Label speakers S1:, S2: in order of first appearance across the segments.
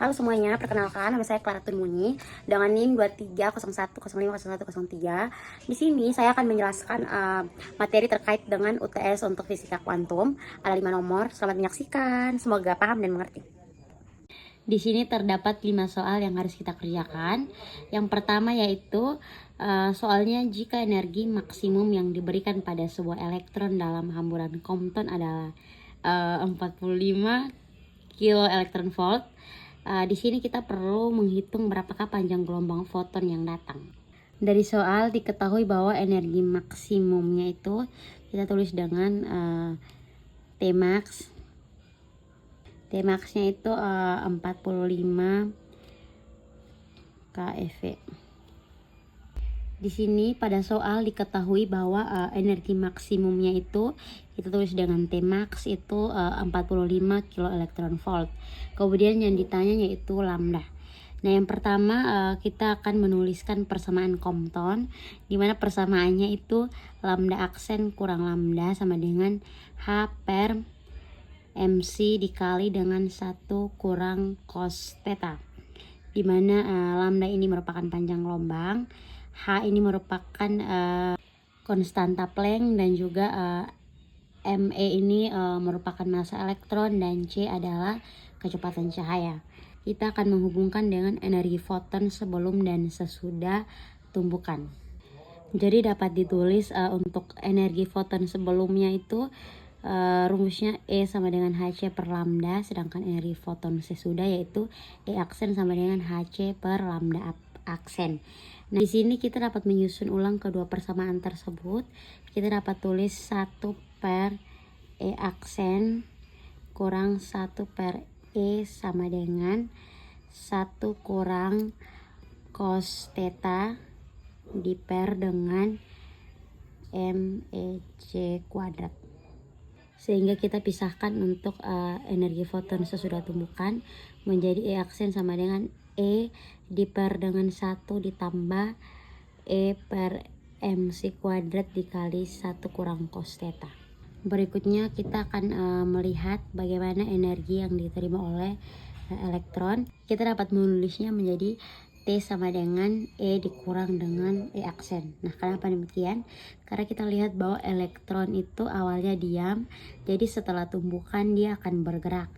S1: Halo semuanya, perkenalkan nama saya Clara Tunmuni dengan NIM 2301050103. Di sini saya akan menjelaskan materi terkait dengan UTS untuk fisika kuantum. Ada 5 nomor. Selamat menyaksikan. Semoga paham dan mengerti. Di sini terdapat 5 soal yang harus kita kerjakan. Yang pertama yaitu soalnya jika energi maksimum yang diberikan pada sebuah elektron dalam hamburan Compton adalah 45 kilo elektron volt. Di sini kita perlu menghitung berapakah panjang gelombang foton yang datang. Dari soal diketahui bahwa energi maksimumnya itu kita tulis dengan Tmax. Tmax-nya itu 45 keV. Di sini pada soal diketahui bahwa energi maksimumnya itu kita tulis dengan Tmax itu 45 kilo elektron volt. Kemudian yang ditanya yaitu lambda. Nah, yang pertama kita akan menuliskan persamaan Compton, di mana persamaannya itu lambda aksen kurang lambda sama dengan H per MC dikali dengan 1 kurang cos theta, di mana lambda ini merupakan panjang gelombang, H ini merupakan konstanta Planck, dan juga ME ini merupakan massa elektron, dan C adalah kecepatan cahaya. Kita akan menghubungkan dengan energi foton sebelum dan sesudah tumbukan. Jadi dapat ditulis untuk energi foton sebelumnya itu rumusnya E sama dengan Hc per lambda, sedangkan energi foton sesudah yaitu E aksen sama dengan Hc per lambda aksen. Nah, di sini kita dapat menyusun ulang kedua persamaan tersebut. Kita dapat tulis 1 per E aksen kurang 1 per E sama dengan 1 kurang cos theta diper dengan MEC kuadrat. Sehingga kita pisahkan untuk energi foton sesudah tumbukan menjadi E aksen sama dengan E diper dengan 1 ditambah E per MC kuadrat dikali 1 kurang cos theta. Berikutnya kita akan melihat bagaimana energi yang diterima oleh elektron. Kita dapat menulisnya menjadi T sama dengan E dikurang dengan E aksen. Nah, kenapa demikian? Karena kita lihat bahwa elektron itu awalnya diam, jadi setelah tumbukan dia akan bergerak.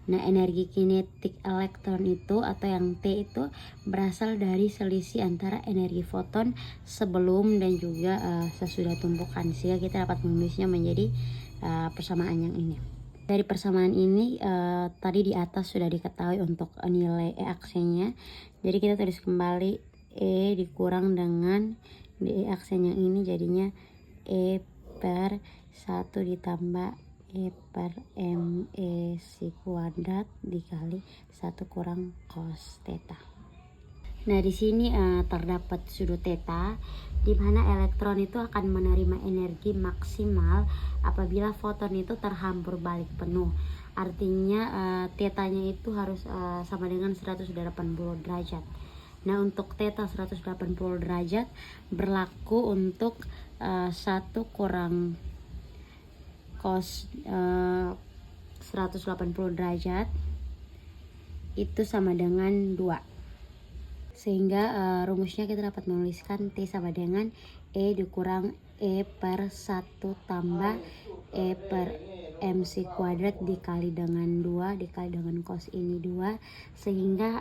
S1: Nah, energi kinetik elektron itu atau yang T itu berasal dari selisih antara energi foton sebelum dan juga sesudah tumbukan, sehingga kita dapat menulisnya menjadi persamaan yang ini. Dari persamaan ini tadi di atas sudah diketahui untuk nilai E aksennya. Jadi kita tulis kembali E dikurang dengan di E aksen yang ini jadinya E per 1 ditambah E per MEC kuadrat dikali 1 kurang cos theta. Nah, di sini terdapat sudut theta, di mana elektron itu akan menerima energi maksimal apabila foton itu terhambur balik penuh. Artinya tetanya itu harus sama dengan 180 derajat. Nah, untuk theta 180 derajat berlaku untuk 1 kurang cos 180 derajat itu sama dengan 2. Sehingga rumusnya kita dapat menuliskan T sama dengan E dikurang E per 1 tambah E per MC kuadrat dikali dengan 2 dikali dengan cos ini 2, sehingga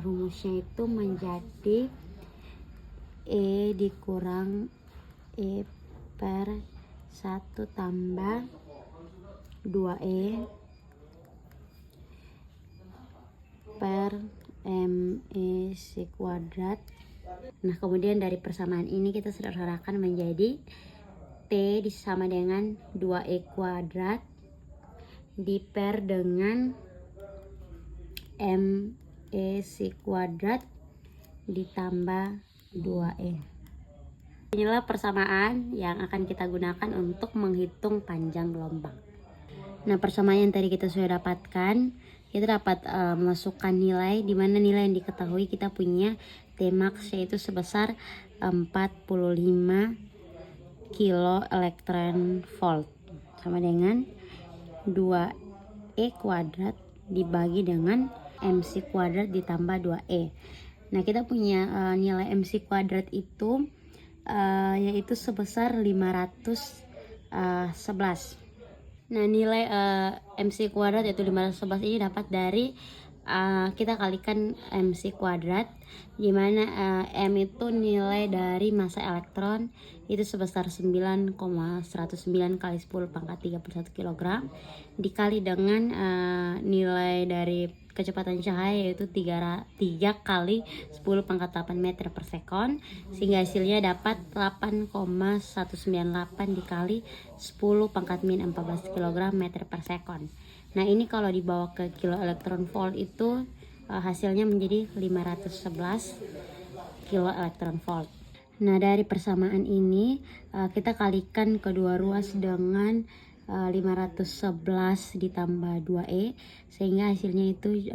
S1: rumusnya itu menjadi E dikurang E per 1 tambah 2E per MEC kuadrat. Nah, kemudian dari persamaan ini kita sederhanakan menjadi T sama dengan 2E kuadrat diper dengan MEC kuadrat ditambah 2E. Inilah persamaan yang akan kita gunakan untuk menghitung panjang gelombang. Nah, persamaan yang tadi kita sudah dapatkan, kita dapat masukkan nilai, di mana nilai yang diketahui kita punya Tmax yaitu sebesar 45 kilo elektron volt sama dengan 2E kuadrat dibagi dengan mc kuadrat ditambah 2e. Nah, kita punya nilai mc kuadrat itu yaitu sebesar 511. Nah, nilai mc kuadrat yaitu 511 ini dapat dari kita kalikan mc kuadrat, dimana m itu nilai dari massa elektron itu sebesar 9,109 kali 10 pangkat 31 kg dikali dengan nilai dari kecepatan cahaya yaitu 3 kali 10 pangkat 8 meter per sekon, sehingga hasilnya dapat 8,198 dikali 10 pangkat min 14 kg meter per sekon. Nah, ini kalau dibawa ke kilo elektron volt itu hasilnya menjadi 511 kilo elektron volt. Nah, dari persamaan ini kita kalikan kedua ruas dengan 511 ditambah 2e, sehingga hasilnya itu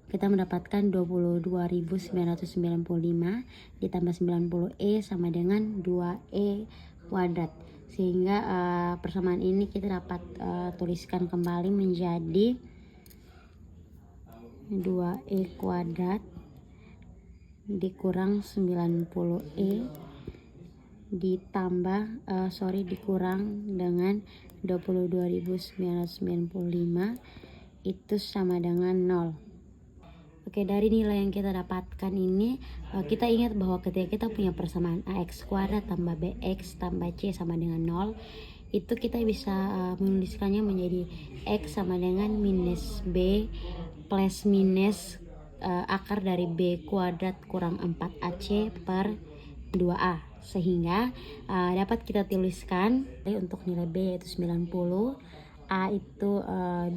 S1: kita mendapatkan 22.995 ditambah 90e sama dengan 2e kuadrat, sehingga persamaan ini kita dapat tuliskan kembali menjadi 2e kuadrat dikurang 90e dikurang dengan 22.995 itu sama dengan 0. Oke, dari nilai yang kita dapatkan ini kita ingat bahwa ketika kita punya persamaan ax kuadrat tambah bx tambah c sama dengan 0, itu kita bisa menuliskannya menjadi x sama dengan minus b plus minus akar dari b kuadrat kurang 4ac per 2a, sehingga dapat kita tuliskan untuk nilai b yaitu 90, a itu 2,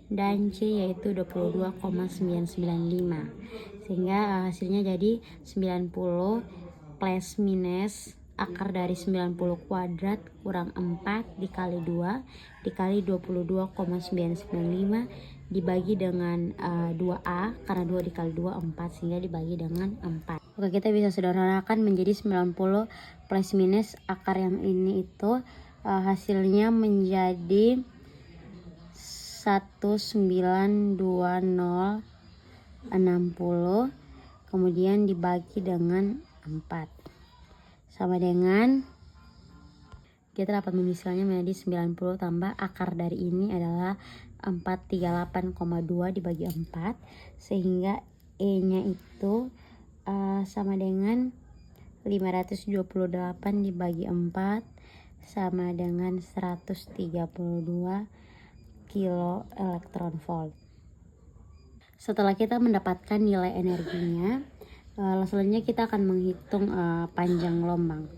S1: dan C yaitu 22,995, sehingga hasilnya jadi 90 plus minus akar dari 90 kuadrat kurang 4 dikali 2 dikali 22,995 dibagi dengan 2A, karena 2 dikali 2 4, sehingga dibagi dengan 4. Oke, kita bisa sederhanakan menjadi 90 plus minus akar yang ini itu hasilnya menjadi 192060, kemudian dibagi dengan 4 sama dengan, kita dapat menuliskannya menjadi 90 tambah akar dari ini adalah 438,2 dibagi 4, sehingga E nya itu sama dengan 528 dibagi 4 sama dengan 132 kilo elektron volt. Setelah kita mendapatkan nilai energinya, selanjutnya kita akan menghitung panjang gelombang,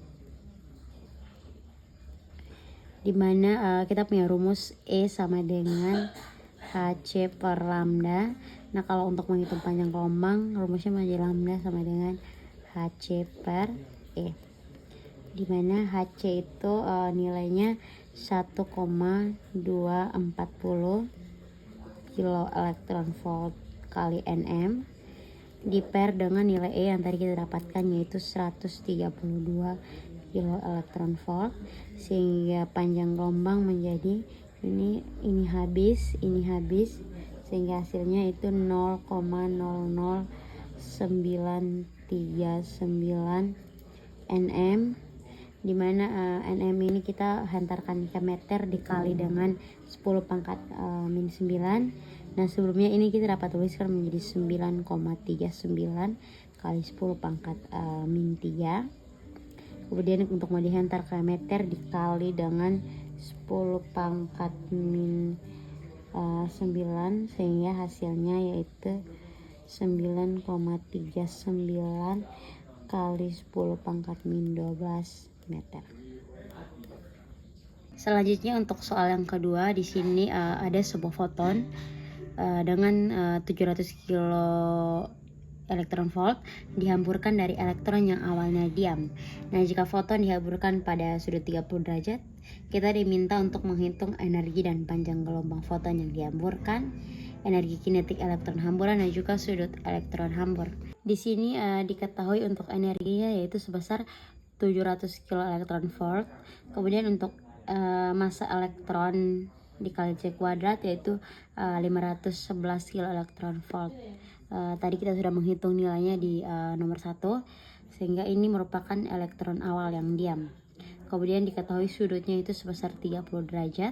S1: dimana kita punya rumus E sama dengan HC per lambda. Nah, kalau untuk menghitung panjang gelombang, rumusnya menjadi lambda sama dengan HC per E, dimana HC itu nilainya 1,240 kilo elektron volt kali Nm di pair dengan nilai E yang tadi kita dapatkan yaitu 132 kilo elektron volt, sehingga panjang gelombang menjadi ini habis, sehingga hasilnya itu 0,00939 Nm, dimana Nm ini kita hantarkan ke meter dikali dengan 10 pangkat min 9. Nah, sebelumnya ini kita dapat tuliskan menjadi 9,39 kali 10 pangkat min 3. Kemudian untuk mau dihantar ke meter dikali dengan 10 pangkat min 9, sehingga hasilnya yaitu 9,39 kali 10 pangkat min 12 meter. Selanjutnya untuk soal yang kedua, di sini ada sebuah foton dengan 700 kilo elektron volt dihamburkan dari elektron yang awalnya diam. Nah, jika foton dihamburkan pada sudut 30 derajat, kita diminta untuk menghitung energi dan panjang gelombang foton yang dihamburkan, energi kinetik elektron hamburan, dan juga sudut elektron hambur. Di sini diketahui untuk energinya yaitu sebesar 700 kilo elektron volt. Kemudian untuk massa elektron dikali C kuadrat yaitu 511 kilo elektron volt. Tadi kita sudah menghitung nilainya di nomor 1, sehingga ini merupakan elektron awal yang diam. Kemudian diketahui sudutnya itu sebesar 30 derajat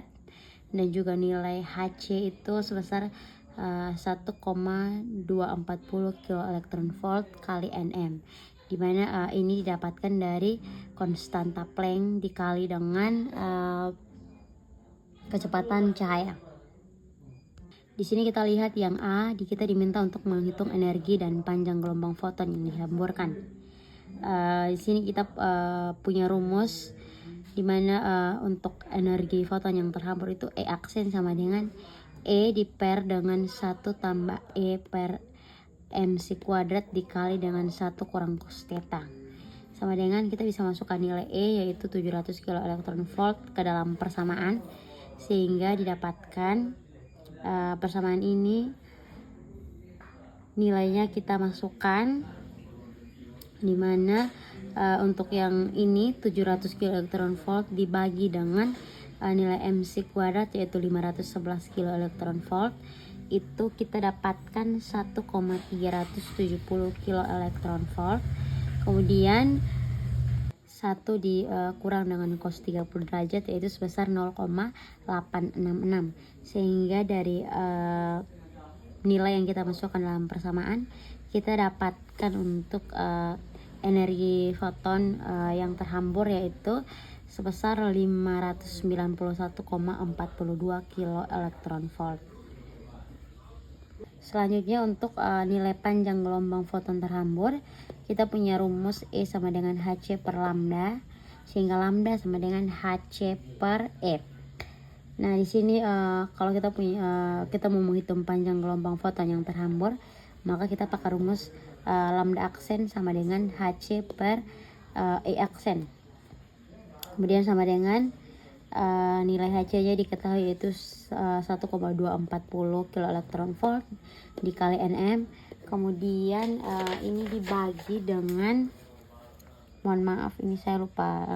S1: dan juga nilai Hc itu sebesar 1,240 kilo elektron volt kali Nm, dimana ini didapatkan dari konstanta Planck dikali dengan kecepatan cahaya. Di sini kita lihat yang A, kita diminta untuk menghitung energi dan panjang gelombang foton yang dihamburkan. Di sini kita punya rumus di mana untuk energi foton yang terhambur itu E aksen sama dengan E diper dengan 1 tambah E per mc kuadrat dikali dengan 1 kurang cos theta, sama dengan kita bisa masukkan nilai E yaitu 700 kilo elektron volt ke dalam persamaan, sehingga didapatkan persamaan ini nilainya kita masukkan, dimana untuk yang ini 700 kilo elektron volt dibagi dengan nilai mc kuadrat yaitu 511 kilo elektron volt, itu kita dapatkan 1,370 kilo elektron volt. Kemudian 1 dikurang dengan cos 30 derajat yaitu sebesar 0,866, sehingga dari nilai yang kita masukkan dalam persamaan kita dapatkan untuk energi foton yang terhambur yaitu sebesar 591,42 kilo elektron volt. Selanjutnya untuk nilai panjang gelombang foton terhambur, kita punya rumus E sama dengan Hc per lambda, sehingga lambda sama dengan Hc per E. Nah di sini kalau kita kita mau menghitung panjang gelombang foton yang terhambur, maka kita pakai rumus lambda aksen sama dengan Hc per E aksen. Kemudian sama dengan nilai Hc nya diketahui yaitu 1,240 kilo elektron volt dikali Nm. Kemudian ini dibagi dengan, mohon maaf ini saya lupa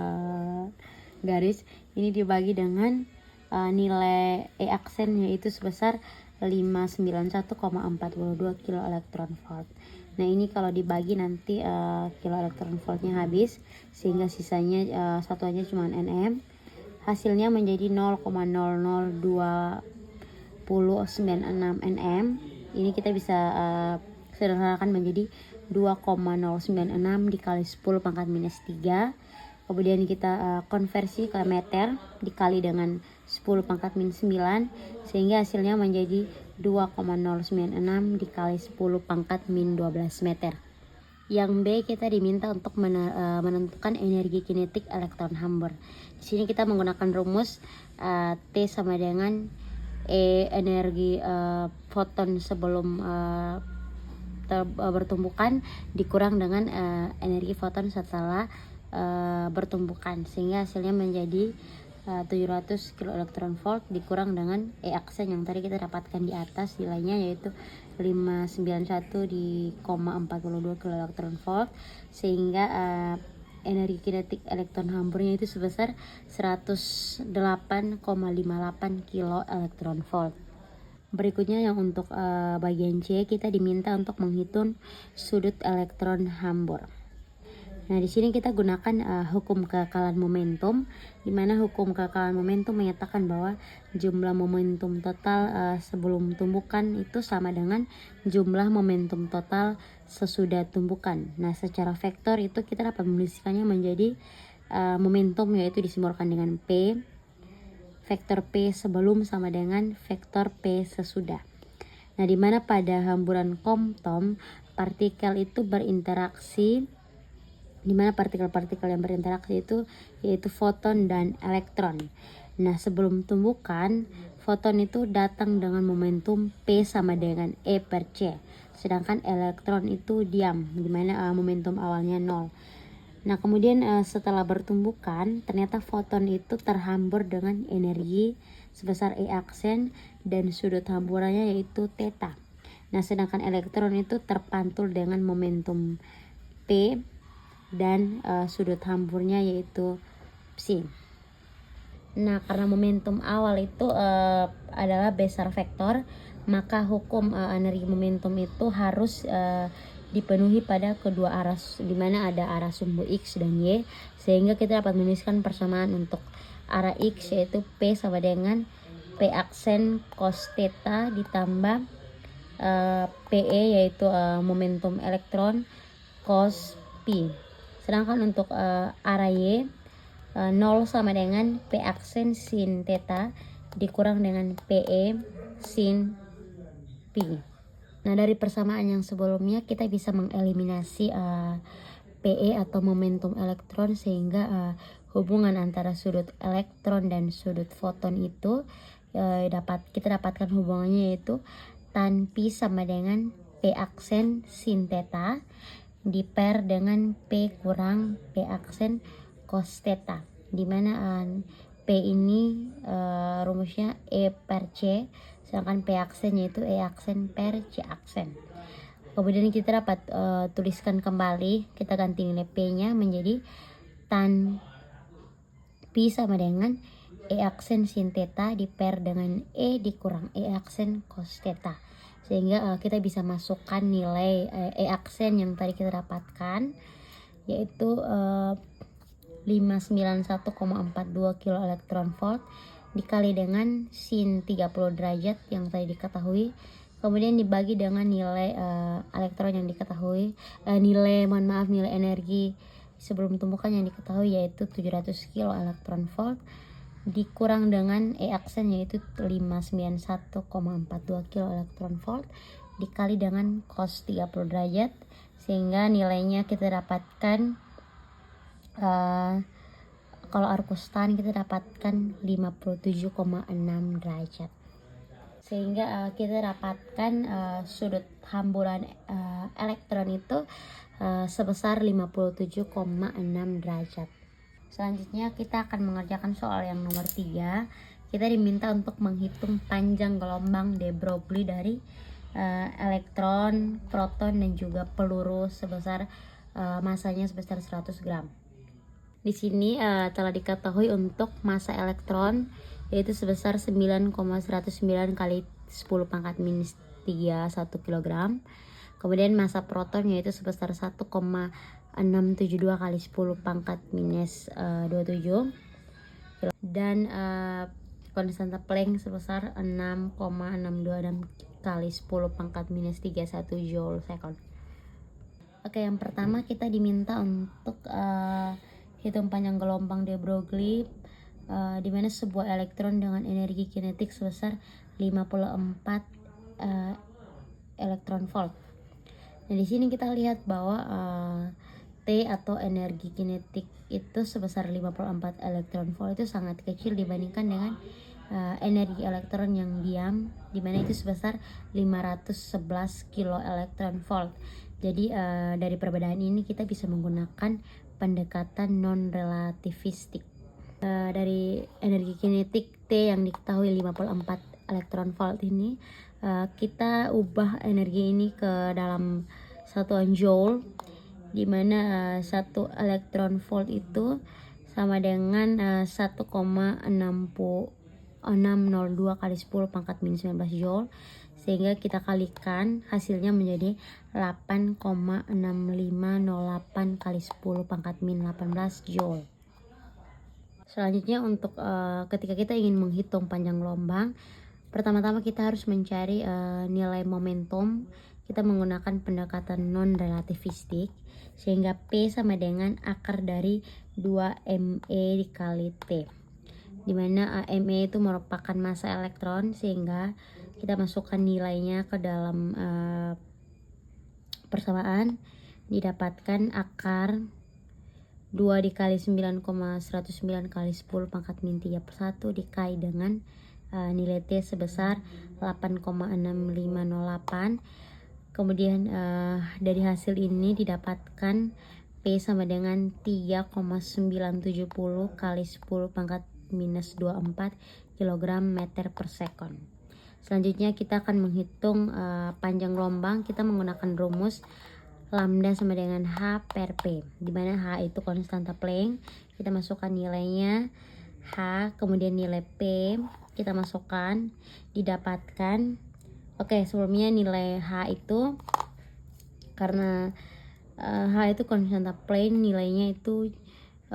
S1: garis, ini dibagi dengan nilai E aksen yaitu sebesar 591,42 kilo elektron volt. Nah ini kalau dibagi nanti kilo elektron voltnya habis, sehingga sisanya satuannya cuma Nm. Hasilnya menjadi 0,00296 Nm. Ini kita bisa sederhanakan menjadi 2,096 dikali 10 pangkat minus 3. Kemudian kita konversi ke meter dikali dengan 10 pangkat minus 9, sehingga hasilnya menjadi 2,096 dikali 10 pangkat min 12 meter. Yang B, kita diminta untuk menentukan energi kinetik elektron hambur. Di sini kita menggunakan rumus T sama dengan E energi foton sebelum bertumbukan dikurang dengan energi foton setelah bertumbukan, sehingga hasilnya menjadi 700 kilo elektron volt dikurang dengan E aksen yang tadi kita dapatkan di atas nilainya yaitu 591,42 kilo elektron volt, sehingga energi kinetik elektron hamburnya itu sebesar 108,58 kilo elektron volt. Berikutnya yang untuk bagian C, kita diminta untuk menghitung sudut elektron hambur. Nah, di sini kita gunakan hukum kekekalan momentum, di mana hukum kekekalan momentum menyatakan bahwa jumlah momentum total sebelum tumbukan itu sama dengan jumlah momentum total sesudah tumbukan. Nah, secara vektor itu kita dapat menuliskannya menjadi momentum, yaitu disimbolkan dengan P. Vektor P sebelum sama dengan vektor P sesudah. Nah, di mana pada hamburan Compton partikel itu berinteraksi, di mana partikel-partikel yang berinteraksi itu yaitu foton dan elektron. Nah, sebelum tumbukan, foton itu datang dengan momentum P sama dengan E per C, sedangkan elektron itu diam, di mana momentum awalnya 0. Nah, kemudian setelah bertumbukan, ternyata foton itu terhambur dengan energi sebesar E aksen dan sudut hamburannya yaitu theta. Nah, sedangkan elektron itu terpantul dengan momentum P dan sudut hamburnya yaitu psi. Nah, karena momentum awal itu adalah besar vektor, maka hukum energi momentum itu harus dipenuhi pada kedua arah, di mana ada arah sumbu X dan Y, sehingga kita dapat menuliskan persamaan untuk arah X yaitu P sama dengan P aksen cos theta ditambah PE yaitu momentum elektron cos P. Sedangkan untuk arah Y 0 sama dengan P aksen sin theta dikurang dengan PE sin P. Nah, dari persamaan yang sebelumnya kita bisa mengeliminasi PE atau momentum elektron, sehingga hubungan antara sudut elektron dan sudut foton itu kita dapatkan hubungannya yaitu tan pi sama dengan P aksen sin theta diper dengan P kurang P aksen cos theta, dimana P ini rumusnya E per C, sedangkan P aksen yaitu E aksen per C aksen. Kemudian kita dapat tuliskan kembali, kita ganti nilai P nya menjadi tan pi sama dengan E aksen sin theta diper dengan E dikurang E aksen cos theta, sehingga kita bisa masukkan nilai E aksen yang tadi kita dapatkan yaitu 591,42 kilo elektron volt dikali dengan sin 30 derajat yang tadi diketahui, kemudian dibagi dengan nilai elektron yang diketahui, nilai energi sebelum tumbukan yang diketahui yaitu 700 kilo elektron volt dikurang dengan E aksen yaitu 591,42 kilo elektron volt dikali dengan cos 30 derajat, sehingga nilainya kita dapatkan kalau arcus tan kita dapatkan 57,6 derajat, sehingga kita dapatkan sudut hamburan elektron itu sebesar 57,6 derajat. Selanjutnya kita akan mengerjakan soal yang nomor 3. Kita diminta untuk menghitung panjang gelombang de Broglie dari elektron, proton dan juga peluru sebesar masanya sebesar 100 gram. Di sini telah diketahui untuk massa elektron yaitu sebesar 9,109 kali 10 pangkat minus 3 1 kg. Kemudian massa proton yaitu sebesar 1,672 kali 10 pangkat minus 27, dan konstanta Planck sebesar 6,626 kali 10 pangkat minus 31 joule second. Oke, yang pertama kita diminta untuk hitung panjang gelombang de Broglie di mana sebuah elektron dengan energi kinetik sebesar 54 elektron volt. Nah, di sini kita lihat bahwa T atau energi kinetik itu sebesar 54 elektron volt itu sangat kecil dibandingkan dengan energi elektron yang diam, di mana itu sebesar 511 kilo elektron volt. Jadi dari perbedaan ini kita bisa menggunakan pendekatan non relativistik. Dari energi kinetik T yang diketahui 54 elektron volt ini, kita ubah energi ini ke dalam satuan joule, di mana 1 elektron volt itu sama dengan 1,602 kali 10 pangkat minus 19 joule, sehingga kita kalikan hasilnya menjadi 8,6508 kali 10 pangkat min 18 joule. Selanjutnya untuk ketika kita ingin menghitung panjang gelombang, pertama-tama kita harus mencari nilai momentum. Kita menggunakan pendekatan non relativistik, sehingga P sama dengan akar dari 2ME dikali T, dimana ME itu merupakan massa elektron, sehingga kita masukkan nilainya ke dalam persamaan, didapatkan akar 2 dikali 9,109 kali 10 pangkat min 3/1 dikali dengan nilai T sebesar 8,6508. Kemudian dari hasil ini didapatkan P sama dengan 3,970 kali 10 pangkat minus 24 kg meter per second. Selanjutnya kita akan menghitung panjang gelombang. Kita menggunakan rumus lambda sama dengan H per P, di mana H itu konstanta Planck. Kita masukkan nilainya H, kemudian nilai P kita masukkan, didapatkan. Oke, sebelumnya nilai H itu karena H itu konstanta plane, nilainya itu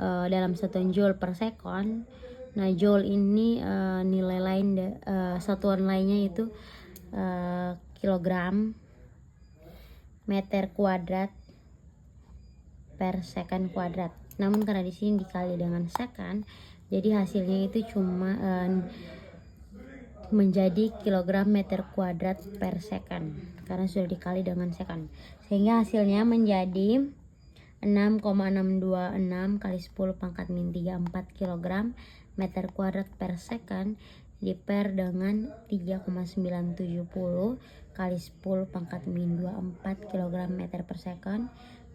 S1: dalam satuan joule per second. Nah, joule ini nilai lain satuan lainnya itu kilogram meter kuadrat per second kuadrat. Namun karena di sini dikali dengan second, jadi hasilnya itu cuma menjadi kilogram meter kuadrat per second karena sudah dikali dengan second, sehingga hasilnya menjadi 6,626 kali 10 pangkat min 34 kg meter kuadrat per second diper dengan 3,970 kali 10 pangkat min 24 kg meter per second.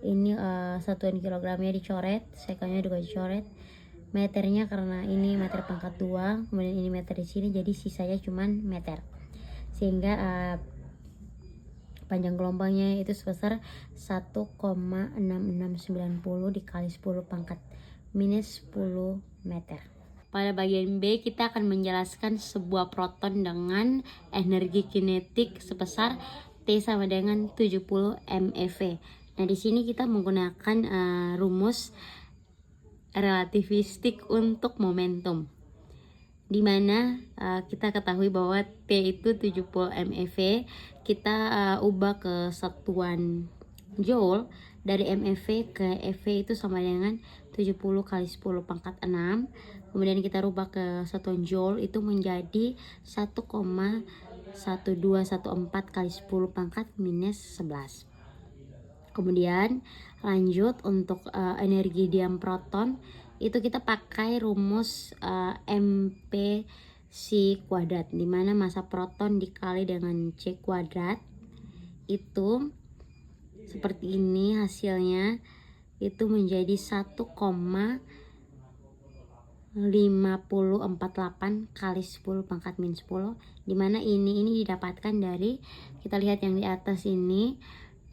S1: Ini satuan kilogramnya dicoret, secondnya juga dicoret, meternya karena ini meter pangkat 2, kemudian ini meter di sini, jadi sisanya cuman meter, sehingga panjang gelombangnya itu sebesar 1,6690 dikali 10 pangkat minus 10 meter. Pada bagian B kita akan menjelaskan sebuah proton dengan energi kinetik sebesar T sama dengan 70 MeV. Nah, di sini kita menggunakan rumus relativistik untuk momentum, di mana kita ketahui bahwa T itu 70 MeV, kita ubah ke satuan joule, dari MeV ke eV itu sama dengan 70 kali 10 pangkat 6, kemudian kita rubah ke satuan joule itu menjadi 1,1214 kali 10 pangkat minus 11. Kemudian lanjut untuk energi diam proton itu kita pakai rumus MP C kuadrat, dimana massa proton dikali dengan C kuadrat itu seperti ini, hasilnya itu menjadi 1,5048 kali 10 pangkat min 10, dimana ini didapatkan dari, kita lihat yang di atas ini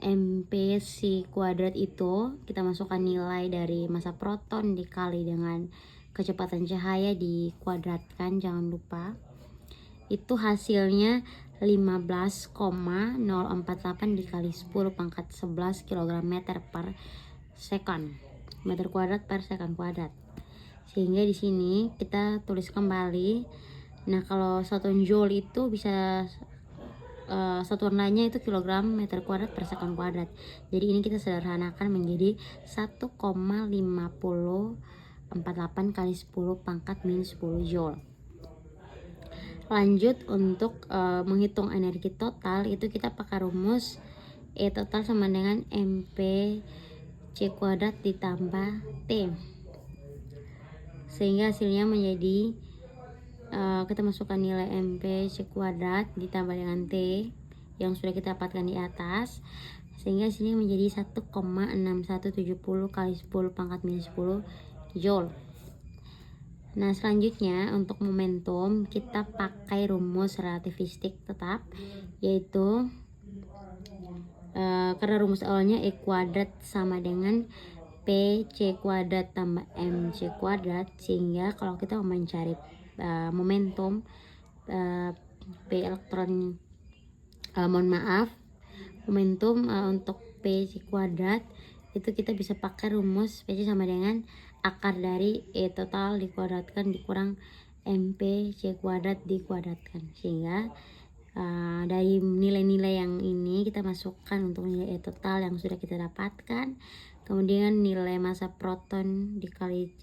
S1: MPC kuadrat itu kita masukkan nilai dari massa proton dikali dengan kecepatan cahaya dikuadratkan, jangan lupa. Itu hasilnya 15,048 dikali 10 pangkat 11 kg meter per second, meter kuadrat per second kuadrat. Sehingga di sini kita tulis kembali. Nah, kalau satuan joule itu bisa satuan lainnya itu kilogram meter kuadrat per second kuadrat. Jadi ini kita sederhanakan menjadi 1,5048 kali 10 pangkat minus 10 joule. Lanjut untuk menghitung energi total itu kita pakai rumus E total sama dengan MP C kuadrat ditambah T, sehingga hasilnya menjadi kita masukkan nilai MP C kuadrat ditambah dengan T yang sudah kita dapatkan di atas, sehingga sini menjadi 1,6170 kali 10 pangkat minus 10 joule. Nah, selanjutnya untuk momentum kita pakai rumus relativistik tetap, yaitu karena rumus awalnya E kuadrat sama dengan PC kuadrat tambah MC kuadrat, sehingga kalau kita mau mencari momentum P elektron, momentum untuk PC kuadrat itu kita bisa pakai rumus PC sama dengan akar dari E total dikuadratkan dikurang MP C kuadrat dikuadratkan, sehingga dari nilai-nilai yang ini kita masukkan untuk nilai E total yang sudah kita dapatkan, kemudian nilai massa proton dikali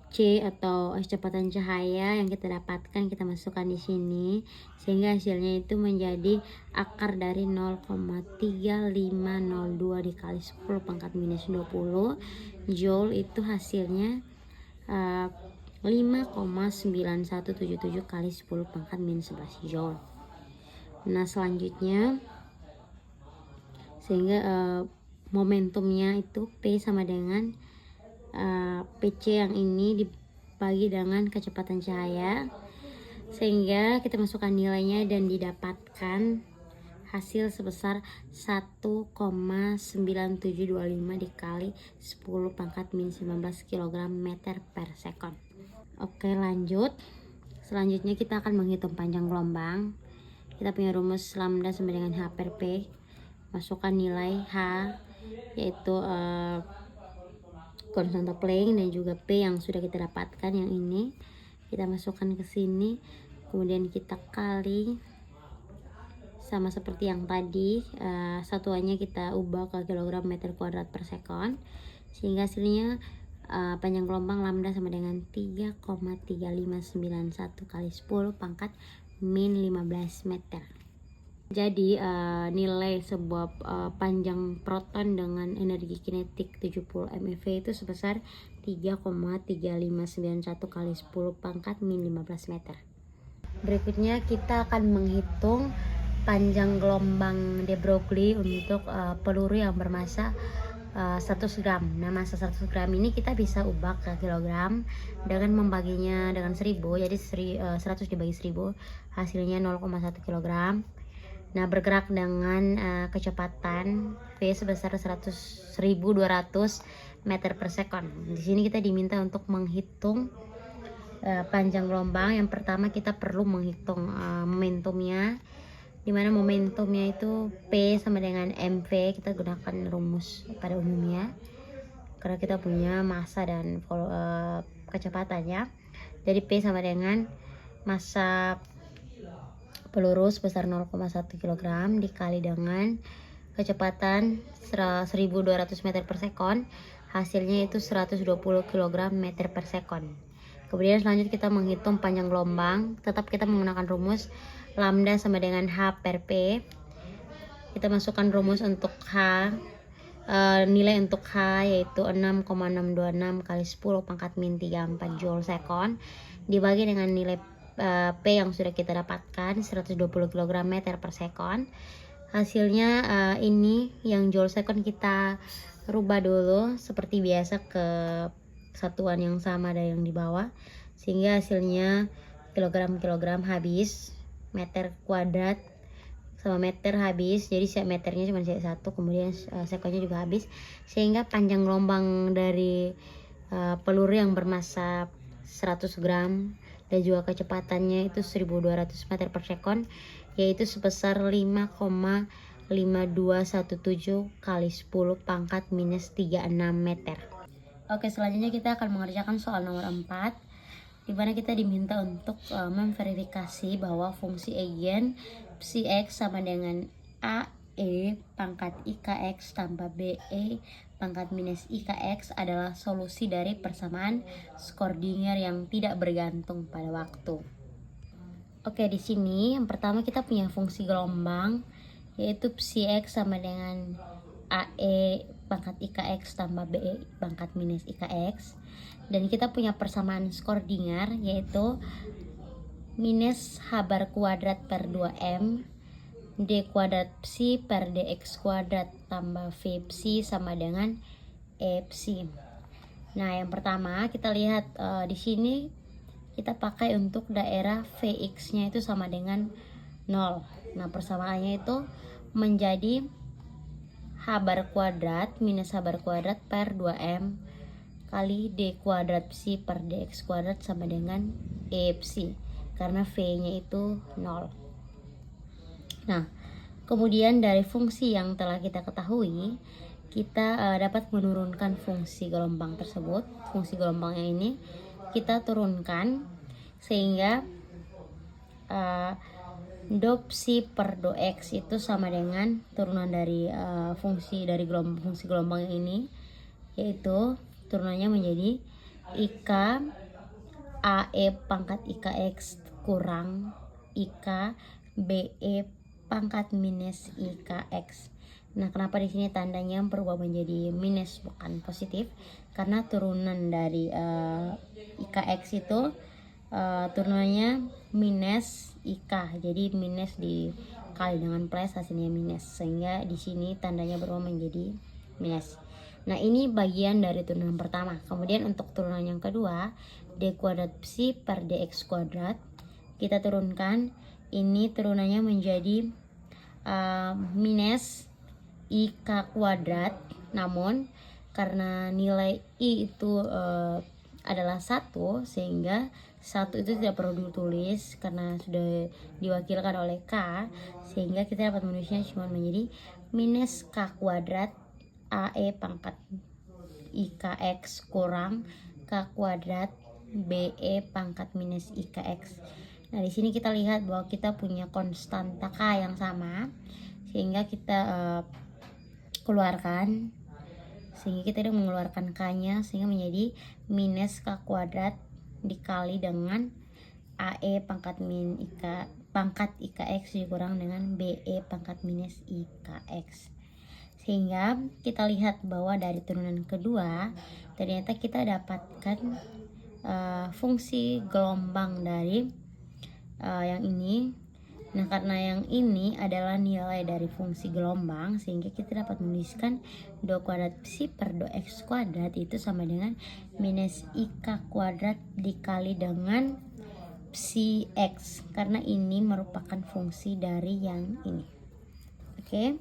S1: C atau kecepatan cahaya yang kita dapatkan kita masukkan di sini, sehingga hasilnya itu menjadi akar dari 0,3502 dikali 10 pangkat minus 20 joule, itu hasilnya 5,9177 kali 10 pangkat minus 11 joule. Nah, selanjutnya sehingga momentumnya itu P sama dengan PC yang ini dibagi dengan kecepatan cahaya, sehingga kita masukkan nilainya dan didapatkan hasil sebesar 1,9725 dikali 10 pangkat min 19 kg meter per second. Oke, lanjut. Selanjutnya kita akan menghitung panjang gelombang. Kita punya rumus lambda sama dengan H per P. Masukkan nilai H, yaitu konstanta Planck, dan juga P yang sudah kita dapatkan yang ini. Kita masukkan ke sini, kemudian kita kali sama seperti yang tadi, satuannya kita ubah ke kilogram meter kuadrat per sekon, sehingga hasilnya panjang gelombang lambda sama dengan 3,3591 kali 10 pangkat min 15 meter. Jadi nilai sebuah panjang proton dengan energi kinetik 70 MeV itu sebesar 3,3591 kali 10 pangkat min 15 meter. Berikutnya kita akan menghitung panjang gelombang de Broglie untuk peluru yang bermasa 100 gram. Nah, massa 100 gram ini kita bisa ubah ke kilogram dengan membaginya dengan 1000. Jadi 100 dibagi 1000 hasilnya 0,1 kilogram. Nah, bergerak dengan kecepatan V sebesar 1200 meter per sekon. Di sini kita diminta untuk menghitung panjang gelombang. Yang pertama kita perlu menghitung momentumnya, dimana momentumnya itu P sama dengan mv. Kita gunakan rumus pada umumnya karena kita punya massa dan kecepatannya. Jadi P sama dengan massa peluru sebesar 0,1 kg dikali dengan kecepatan 1200 meter per sekon, hasilnya itu 120 kg meter per sekon. Kemudian selanjutnya kita menghitung panjang gelombang, tetap kita menggunakan rumus lambda sama dengan H per P. Kita masukkan rumus untuk H, nilai untuk H yaitu 6,626 kali 10 pangkat min 34 joule sekon dibagi dengan nilai P yang sudah kita dapatkan 120 kg meter per sekon. Hasilnya ini yang joule sekon kita rubah dulu seperti biasa ke satuan yang sama dari yang di bawah, sehingga hasilnya kilogram habis, meter kuadrat sama meter habis. Jadi meternya cuma satu, kemudian sekonnya juga habis, sehingga panjang gelombang dari peluru yang bermassa 100 gram dan juga kecepatannya itu 1200 meter per sekon, yaitu sebesar 5,5217 kali 10 pangkat minus 36 meter. Oke, selanjutnya kita akan mengerjakan soal nomor 4, di mana kita diminta untuk memverifikasi bahwa fungsi eigen psi x sama dengan AE pangkat IKX tambah BE pangkat minus IKX adalah solusi dari persamaan Schrödinger yang tidak bergantung pada waktu. Oke, di sini yang pertama kita punya fungsi gelombang yaitu psi x sama dengan AE pangkat IKX tambah BE pangkat minus IKX, dan kita punya persamaan Schrödinger yaitu minus H bar kuadrat per 2M D kuadrat psi per dx kuadrat tambah V psi sama dengan E psi. Nah, yang pertama kita lihat di sini kita pakai untuk daerah Vx-nya itu sama dengan 0. Nah, persamaannya itu menjadi H bar kuadrat minus H bar kuadrat per 2M kali D kuadrat psi per dx kuadrat sama dengan E psi, karena V-nya itu 0. Nah, kemudian dari fungsi yang telah kita ketahui, kita dapat menurunkan fungsi gelombang tersebut. Fungsi gelombangnya ini kita turunkan sehingga do psi per do x itu sama dengan turunan dari fungsi gelombang ini, yaitu turunannya menjadi IK AE pangkat IKX kurang IK BE pangkat minus IKX. Nah, kenapa di sini tandanya berubah menjadi minus bukan positif? Karena turunan dari IKX itu turunannya minus IK. Jadi minus dikali dengan plus hasilnya minus, sehingga di sini tandanya berubah menjadi minus. Nah, ini bagian dari turunan pertama. Kemudian untuk turunan yang kedua, D kuadrat psi per dx kuadrat, kita turunkan. Ini turunannya menjadi minus IK kuadrat, namun karena nilai I itu adalah 1, sehingga 1 itu tidak perlu ditulis karena sudah diwakilkan oleh K, sehingga kita dapat menulisnya cuma menjadi minus K kuadrat AE pangkat IKX kurang K kuadrat BE pangkat minus IKX. Nah, di sini kita lihat bahwa kita punya konstanta K yang sama, sehingga kita keluarkan, sehingga kita udah mengeluarkan K-nya, sehingga menjadi minus K kuadrat dikali dengan AE pangkat min IK pangkat IKX dikurang dengan BE pangkat minus IKX. Sehingga kita lihat bahwa dari turunan kedua ternyata kita dapatkan fungsi gelombang dari yang ini. Nah, karena yang ini adalah nilai dari fungsi gelombang, sehingga kita dapat menuliskan do kuadrat psi per do x kuadrat itu sama dengan minus IK kuadrat dikali dengan psi x, karena ini merupakan fungsi dari yang ini. Oke.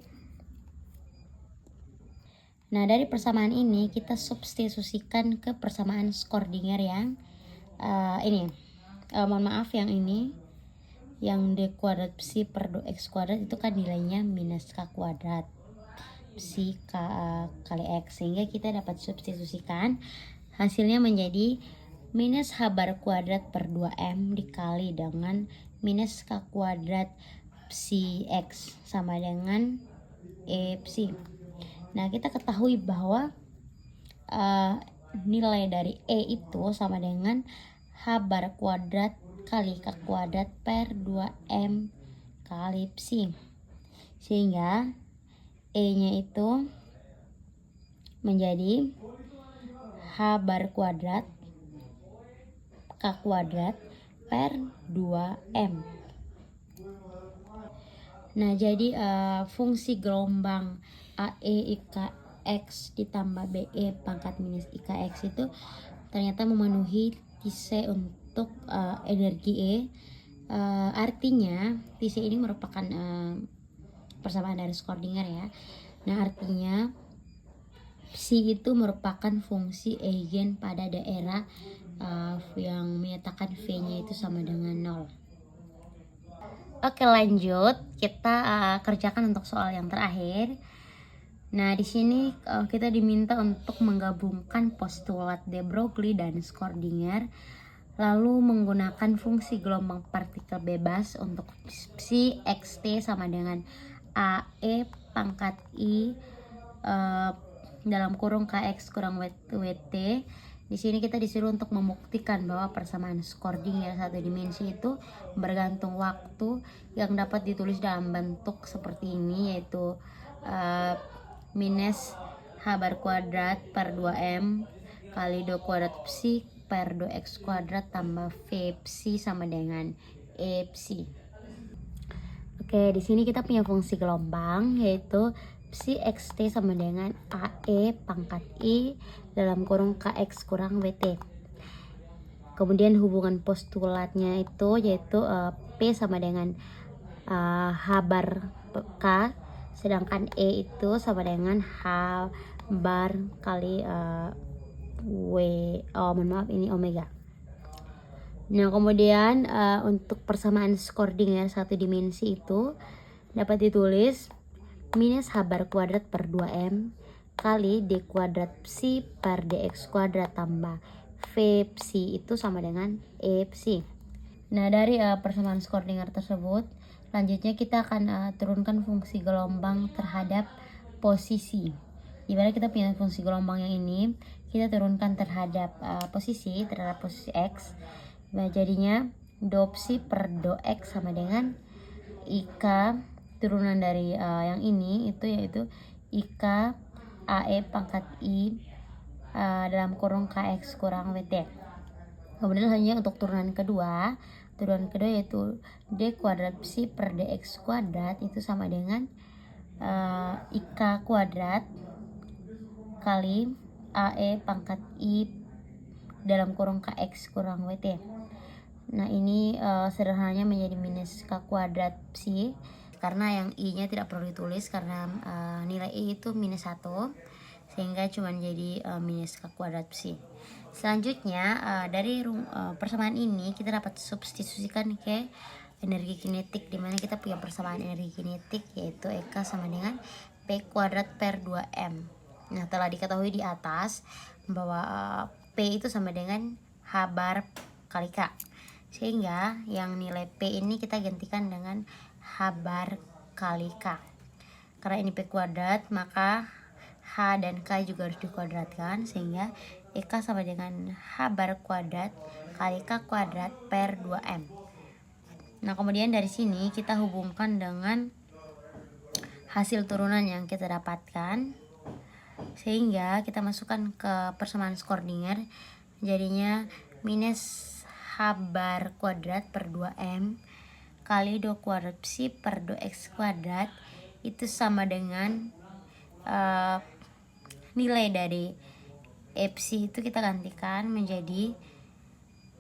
S1: Nah, dari persamaan ini kita substitusikan ke persamaan Schrödinger yang ini. Mohon maaf, yang ini, yang d kuadrat psi per do x kuadrat itu kan nilainya minus k kuadrat psi k kali x, sehingga kita dapat substitusikan, hasilnya menjadi minus h bar kuadrat per 2m dikali dengan minus k kuadrat psi x sama dengan e psi. Nah, kita ketahui bahwa nilai dari e itu sama dengan h bar kuadrat kali k kuadrat per 2m kali psi, sehingga e nya itu menjadi h bar kuadrat k kuadrat per 2m. Nah, jadi fungsi gelombang AE IKX ditambah BE pangkat minus IKX itu ternyata memenuhi Tise untuk energi E. Artinya Tise ini merupakan persamaan dari Schrödinger ya. Nah, artinya psi itu merupakan fungsi eigen pada daerah yang menyatakan V-nya itu sama dengan 0. Oke, lanjut kita kerjakan untuk soal yang terakhir. Nah, di sini kita diminta untuk menggabungkan postulat de Broglie dan Schrödinger, lalu menggunakan fungsi gelombang partikel bebas untuk psi xt sama dengan AE pangkat I dalam kurung KX kurang WT. Di sini kita disuruh untuk membuktikan bahwa persamaan Schrödinger satu dimensi itu bergantung waktu yang dapat ditulis dalam bentuk seperti ini, yaitu minus h bar kuadrat per 2m kali do kuadrat psi per do x kuadrat tambah v psi sama dengan e psi. Oke, di sini kita punya fungsi gelombang yaitu psi xt sama dengan AE pangkat I dalam kurung KX kurang WT. Kemudian hubungan postulatnya itu yaitu P sama dengan H bar K, sedangkan E itu sama dengan H bar kali ini omega. Nah, kemudian untuk persamaan Schrödinger satu dimensi itu dapat ditulis minus h bar kuadrat per 2m kali d kuadrat psi per dx kuadrat tambah v psi itu sama dengan e psi. Nah, dari persamaan Schrödinger tersebut, selanjutnya kita akan turunkan fungsi gelombang terhadap posisi. Dimana kita punya fungsi gelombang yang ini, kita turunkan terhadap posisi x. Nah, jadinya do psi per do x sama dengan ik turunan dari yang ini itu yaitu ik AE pangkat I dalam kurung KX kurang WT. Kemudian hanya untuk turunan kedua yaitu d kuadrat psi per dx kuadrat itu sama dengan ik kuadrat kali AE pangkat I dalam kurung KX kurang WT. Nah, ini sederhananya menjadi minus k kuadrat psi, karena yang I nya tidak perlu ditulis karena nilai I itu minus 1, sehingga cuman jadi minus K kuadrat psi. Selanjutnya dari persamaan ini kita dapat substitusikan ke energi kinetik, dimana kita punya persamaan energi kinetik yaitu EK sama dengan P kuadrat per 2M. Nah, telah diketahui di atas bahwa P itu sama dengan H bar kali K, sehingga yang nilai P ini kita gantikan dengan H bar kali K. Karena ini P kuadrat, maka H dan K juga harus dikuadratkan, sehingga EK sama dengan H bar kuadrat kali K kuadrat per 2M. Nah, kemudian dari sini kita hubungkan dengan hasil turunan yang kita dapatkan, sehingga kita masukkan ke persamaan Schrödinger, jadinya minus H bar kuadrat per 2M kali 2 kuadrat psi per 2x kuadrat itu sama dengan nilai dari psi itu kita gantikan menjadi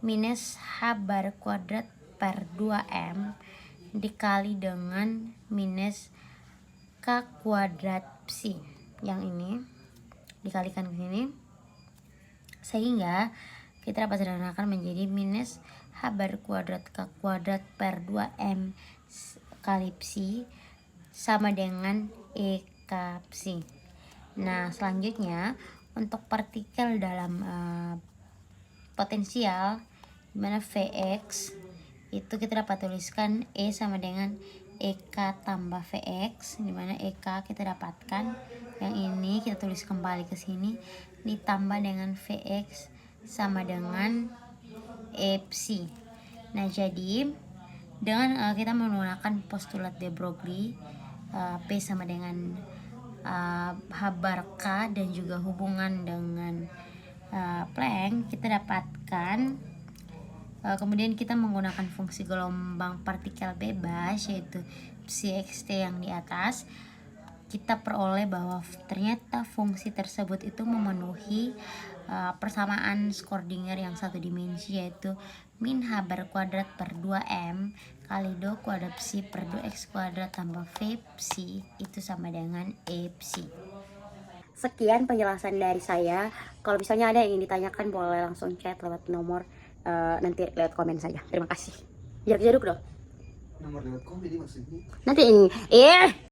S1: minus H bar kuadrat per 2M dikali dengan minus K kuadrat psi. Yang ini dikalikan ke sini, sehingga kita dapat sederhanakan menjadi minus H bar kuadrat K kuadrat per 2M kali psi sama dengan EK psi. Nah, selanjutnya untuk partikel dalam potensial, dimana Vx itu kita dapat tuliskan E sama dengan EK tambah Vx, dimana EK kita dapatkan, yang ini kita tulis kembali ke sini, ditambah dengan Vx sama dengan E psi. Nah, jadi dengan kita menggunakan postulat de Broglie, P sama dengan H bar K dan juga hubungan dengan Planck, kita dapatkan kemudian kita menggunakan fungsi gelombang partikel bebas yaitu psi xt yang di atas, kita peroleh bahwa ternyata fungsi tersebut itu memenuhi persamaan Schrödinger yang satu dimensi, yaitu min H bar kuadrat per 2M kali 2 kuadrat psi per 2x kuadrat tambah V psi itu sama dengan E psi. Sekian penjelasan dari saya. Kalau misalnya ada yang ingin ditanyakan, boleh langsung chat lewat nomor, nanti lewat komen saja. Terima kasih. Jarak-jarak dong.
S2: Nomor lewat komen ini maksudnya?
S1: Nanti ini.